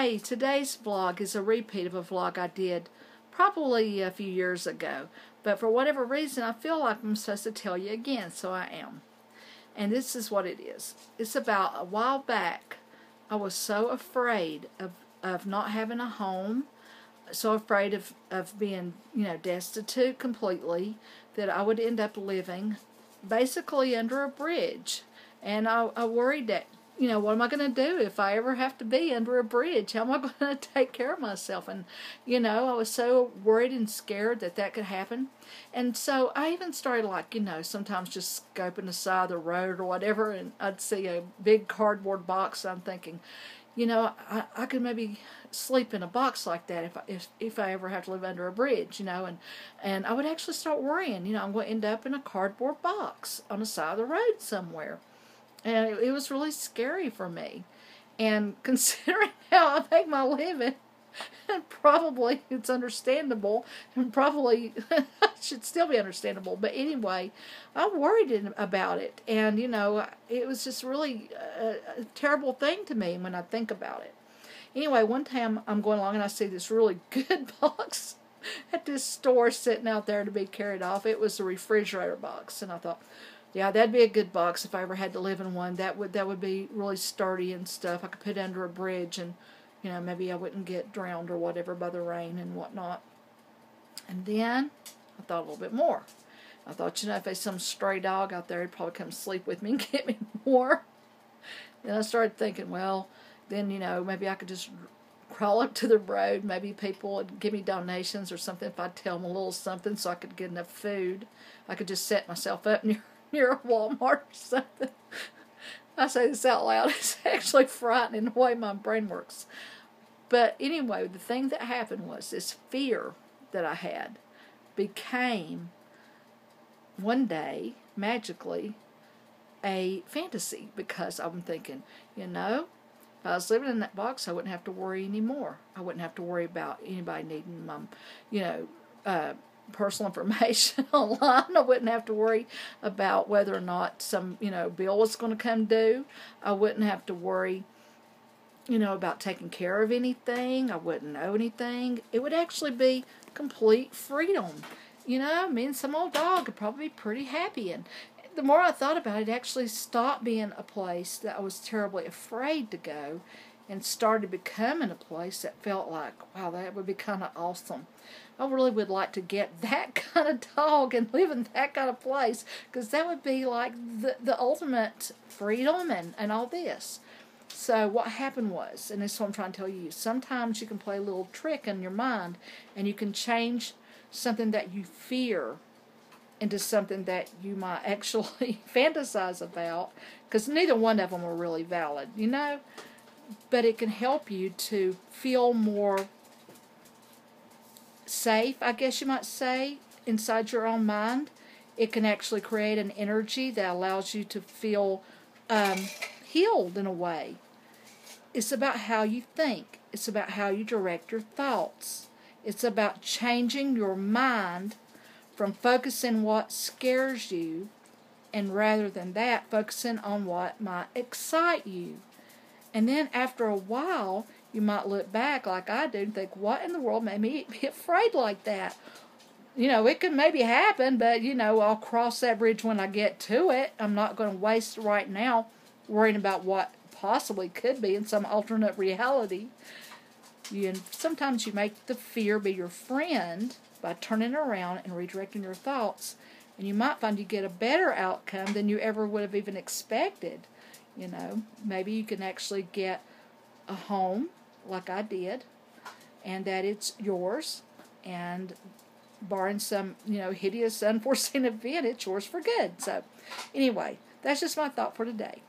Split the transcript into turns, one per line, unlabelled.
Hey, today's vlog is a repeat of a vlog I did probably a few years ago. But for whatever reason, I feel like I'm supposed to tell you again, so I am. And this is what it is. It's about a while back, I was so afraid of not having a home, so afraid of being, destitute completely, that I would end up living basically under a bridge. And I worried that, what am I going to do if I ever have to be under a bridge? How am I going to take care of myself? And, I was so worried and scared that could happen. And so I even started, sometimes just scoping the side of the road or whatever, and I'd see a big cardboard box. I'm thinking, I could maybe sleep in a box like that if I ever have to live under a bridge, and I would actually start worrying, I'm going to end up in a cardboard box on the side of the road somewhere. And it was really scary for me. And considering how I make my living, and probably it's understandable, and probably should still be understandable. But anyway, I worried about it. And, it was just really a terrible thing to me when I think about it. Anyway, one time I'm going along and I see this really good box at this store sitting out there to be carried off. It was a refrigerator box. And I thought, yeah, that'd be a good box if I ever had to live in one. That would be really sturdy and stuff. I could put it under a bridge and, maybe I wouldn't get drowned or whatever by the rain and whatnot. And then I thought a little bit more. I thought, if there's some stray dog out there, he'd probably come sleep with me and get me more. Then I started thinking, well, then, maybe I could just crawl up to the road. Maybe people would give me donations or something if I'd tell them a little something so I could get enough food. I could just set myself up near a Walmart or something. I say this out loud. It's actually frightening the way my brain works. But anyway, the thing that happened was this fear that I had became one day, magically, a fantasy, because I'm thinking, if I was living in that box, I wouldn't have to worry anymore. I wouldn't have to worry about anybody needing my, personal information online. I wouldn't have to worry about whether or not some, bill was going to come due. I wouldn't have to worry, about taking care of anything. I wouldn't know anything. It would actually be complete freedom. Me and some old dog would probably be pretty happy. And the more I thought about it, it actually stopped being a place that I was terribly afraid to go and started becoming a place that felt like, wow, that would be kind of awesome. I really would like to get that kind of dog and live in that kind of place, because that would be like the ultimate freedom and all this. So what happened was, and this is what I'm trying to tell you, sometimes you can play a little trick in your mind and you can change something that you fear into something that you might actually fantasize about, because neither one of them are really valid, but it can help you to feel more safe, I guess you might say, inside your own mind. It can actually create an energy that allows you to feel healed in a way. It's about how you think. It's about how you direct your thoughts. It's about changing your mind from focusing what scares you, and rather than that, focusing on what might excite you. And then after a while, you might look back like I do and think, what in the world made me be afraid like that? It could maybe happen, but, I'll cross that bridge when I get to it. I'm not going to waste right now worrying about what possibly could be in some alternate reality. Sometimes you make the fear be your friend by turning around and redirecting your thoughts, and you might find you get a better outcome than you ever would have even expected. Maybe you can actually get a home like I did, and that it's yours, and barring some, hideous unforeseen event, it's yours for good. So anyway, that's just my thought for today.